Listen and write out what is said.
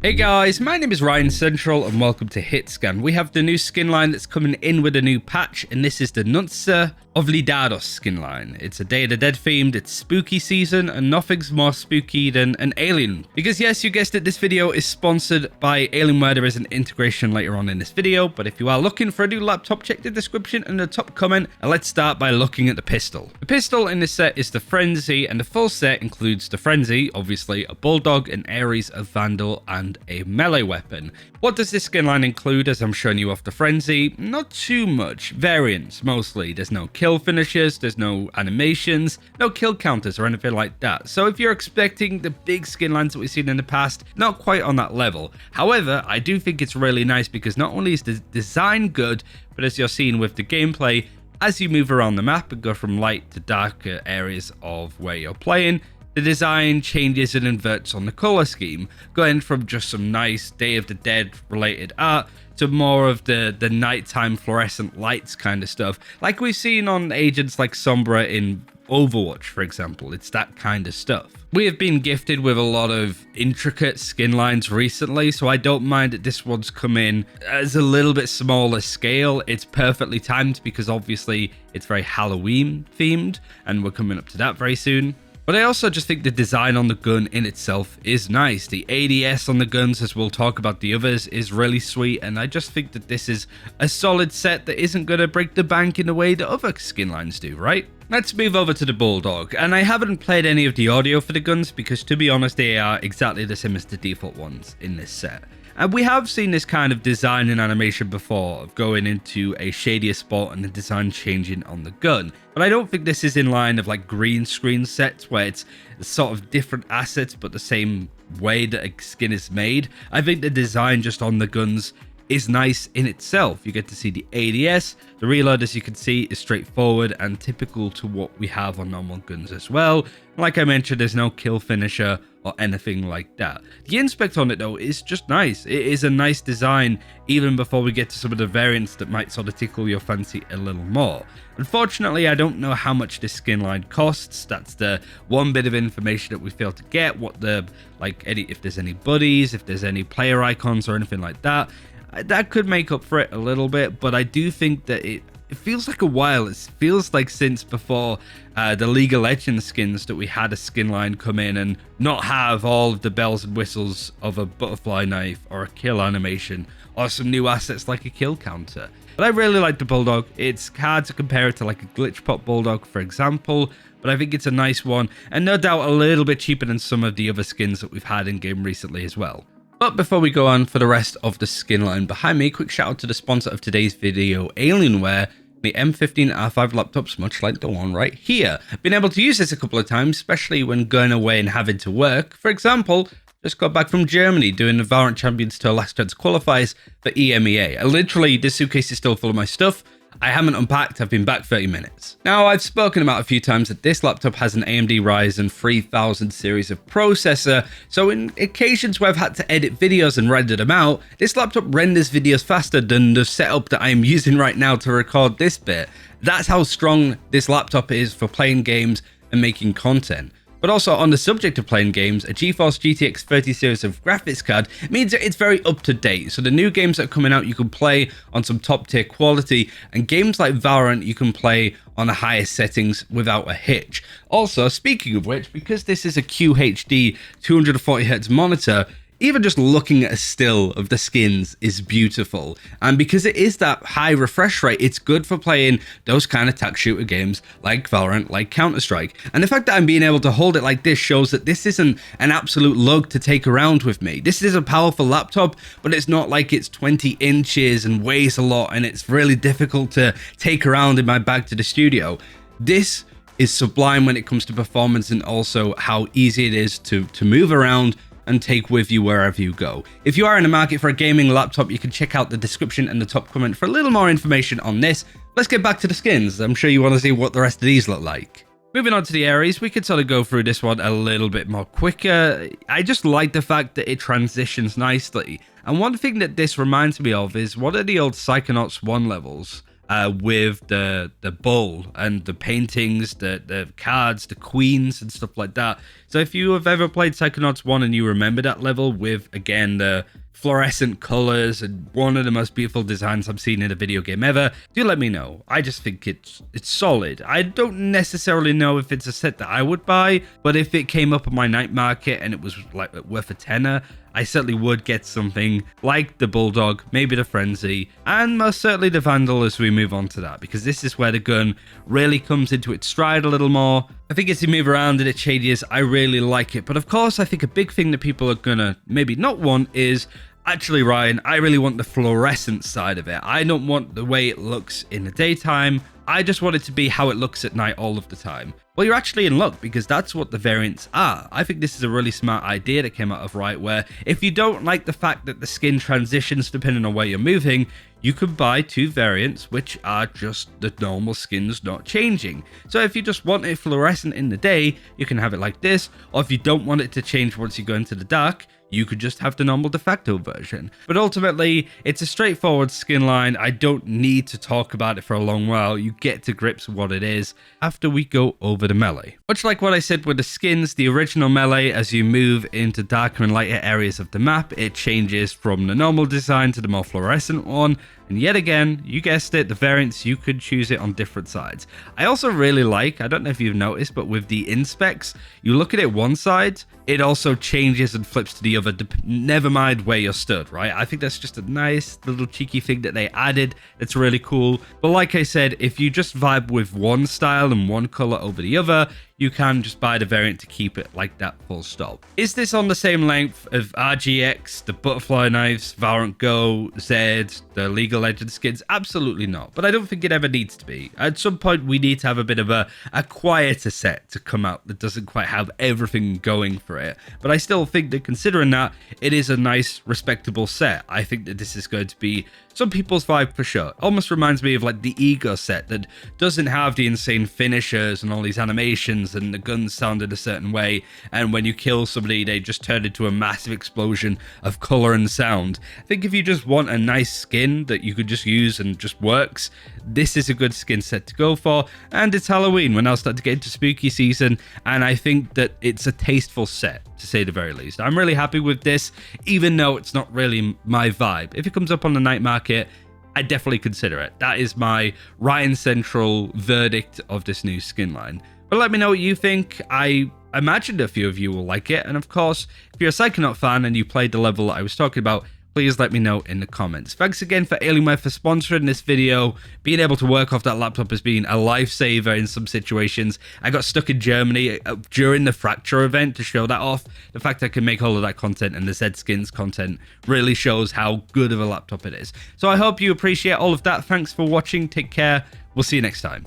Hey guys, my name is RyanCentral and welcome to HitScan. We have the new skin line that's coming in with a new patch, and this is the Nunca Olvidados skin line. It's a Day of the Dead themed, it's spooky season, and nothing's more spooky than an alien. Because yes, you guessed it, this video is sponsored by Alienware. There is an integration later on in this video, but if you are looking for a new laptop, check the description and the top comment, and let's start by looking at the pistol. The pistol in this set is the Frenzy, and the full set includes the Frenzy, obviously a Bulldog, an Aries, a Vandal, and a melee weapon. What does this skin line include as I'm showing you off the Frenzy? Not too much. Variants, mostly. There's no kill finishes, there's no animations, no kill counters or anything like that. So if you're expecting the big skin lines that we've seen in the past, not quite on that level. However, I do think it's really nice because not only is the design good, but as you're seeing with the gameplay, as you move around the map and go from light to darker areas of where you're playing, the design changes and inverts on the color scheme, going from just some nice Day of the Dead related art to more of the nighttime fluorescent lights kind of stuff, like we've seen on agents like Sombra in Overwatch, for example. It's that kind of stuff. We have been gifted with a lot of intricate skin lines recently, so I don't mind that this one's come in as a little bit smaller scale. It's perfectly timed because obviously it's very Halloween themed, and we're coming up to that very soon. But I also just think the design on the gun in itself is nice. The ADS on the guns, as we'll talk about the others, is really sweet, and I just think that this is a solid set that isn't going to break the bank in the way that other skin lines do, right? Let's move over to the Bulldog, and I haven't played any of the audio for the guns because, to be honest, they are exactly the same as the default ones in this set. And we have seen this kind of design and animation before, of going into a shadier spot and the design changing on the gun. But I don't think this is in line of like green screen sets where it's sort of different assets but the same way that a skin is made. I think the design just on the guns is nice in itself. You get to see the ADS. The reload, as you can see, is straightforward and typical to what we have on normal guns as well. Like I mentioned, there's no kill finisher or anything like that. The inspect on it though is just nice. It is a nice design even before we get to some of the variants that might sort of tickle your fancy a little more. Unfortunately, I don't know how much this skin line costs. That's the one bit of information that we failed to get. What the, like, if there's any buddies, if there's any player icons or anything like that. That could make up for it a little bit, but I do think that it feels like a while. It feels like since before the League of Legends skins that we had a skin line come in and not have all of the bells and whistles of a butterfly knife or a kill animation or some new assets like a kill counter. But I really like the Bulldog. It's hard to compare it to like a glitch pop Bulldog, for example, but I think it's a nice one and no doubt a little bit cheaper than some of the other skins that we've had in game recently as well. But before we go on for the rest of the skin line behind me, quick shout out to the sponsor of today's video, Alienware. The M15R5 laptops, much like the one right here. I've been able to use this a couple of times, especially when going away and having to work. For example, just got back from Germany doing the VALORANT Champions Tour Last Chance qualifiers for EMEA. Literally, this suitcase is still full of my stuff. I haven't unpacked, I've been back 30 minutes. Now, I've spoken about a few times that this laptop has an AMD Ryzen 3000 series of processor, so in occasions where I've had to edit videos and render them out, this laptop renders videos faster than the setup that I'm using right now to record this bit. That's how strong this laptop is for playing games and making content. But also on the subject of playing games, a GeForce GTX 30 series of graphics card means that it's very up to date. So the new games that are coming out, you can play on some top tier quality, and games like Valorant, you can play on the highest settings without a hitch. Also, speaking of which, because this is a QHD 240Hz monitor, even just looking at a still of the skins is beautiful. And because it is that high refresh rate, it's good for playing those kind of tac shooter games like Valorant, like Counter-Strike. And the fact that I'm being able to hold it like this shows that this isn't an absolute lug to take around with me. This is a powerful laptop, but it's not like it's 20 inches and weighs a lot and it's really difficult to take around in my bag to the studio. This is sublime when it comes to performance and also how easy it is to move around and take with you wherever you go. If you are in the market for a gaming laptop, you can check out the description and the top comment for a little more information on this. Let's get back to the skins. I'm sure you want to see what the rest of these look like. Moving on to the Aries, we could sort of go through this one a little bit more quicker. I just like the fact that it transitions nicely. And one thing that this reminds me of is one of the old Psychonauts 1 levels. with the bull and the paintings, the cards, the queens and stuff like that. So if you have ever played Psychonauts 1 and you remember that level with, again, the fluorescent colors and one of the most beautiful designs I've seen in a video game ever, do let me know. I just think it's solid. I don't necessarily know if it's a set that I would buy, but if it came up on my night market and it was like worth a tenner, I certainly would get something like the Bulldog, maybe the Frenzy, and most certainly the Vandal as we move on to that, because this is where the gun really comes into its stride a little more. I think as you move around and it changes, I really like it. But of course, I think a big thing that people are gonna maybe not want is, actually, Ryan, I really want the fluorescent side of it. I don't want the way it looks in the daytime. I just want it to be how it looks at night all of the time. Well, you're actually in luck, because that's what the variants are. I think this is a really smart idea that came out of Riot, where if you don't like the fact that the skin transitions depending on where you're moving, you can buy 2 variants which are just the normal skins not changing. So if you just want it fluorescent in the day, you can have it like this, or if you don't want it to change once you go into the dark, you could just have the normal de facto version. But ultimately, it's a straightforward skin line. I don't need to talk about it for a long while. You get to grips with what it is after we go over the melee. Much like what I said with the skins, the original melee, as you move into darker and lighter areas of the map, it changes from the normal design to the more fluorescent one. And yet again, you guessed it, the variants, you could choose it on different sides. I also really like, I don't know if you've noticed, but with the inspecs, you look at it one side, it also changes and flips to the other, never mind where you're stood, right? I think that's just a nice little cheeky thing that they added. It's really cool. But like I said, if you just vibe with one style and one color over the other, you can just buy the variant to keep it like that, full stop. Is this on the same length of RGX, the Butterfly Knives, Valorant Go, Zed, the League of Legends skins? Absolutely not. But I don't think it ever needs to be. At some point, we need to have a bit of a quieter set to come out that doesn't quite have everything going for it. But I still think that, considering that, it is a nice, respectable set. I think that this is going to be some people's vibe for sure. Almost reminds me of like the Ego set that doesn't have the insane finishers and all these animations and the guns sounded a certain way, and when you kill somebody they just turn into a massive explosion of color and sound. I think if you just want a nice skin that you could just use and just works, this is a good skin set to go for. And it's Halloween, we're now starting to get into spooky season, and I think that it's a tasteful set, to say the very least. I'm really happy with this, even though it's not really my vibe. If it comes up on the night market, I definitely consider it. That is my RyanCentral verdict of this new skin line. But let me know what you think. I imagined a few of you will like it. And of course, if you're a Psychonaut fan and you played the level that I was talking about, please let me know in the comments. Thanks again for Alienware for sponsoring this video. Being able to work off that laptop has been a lifesaver in some situations. I got stuck in Germany during the Fracture event to show that off. The fact I can make all of that content and the Zed Skins content really shows how good of a laptop it is. So I hope you appreciate all of that. Thanks for watching. Take care. We'll see you next time.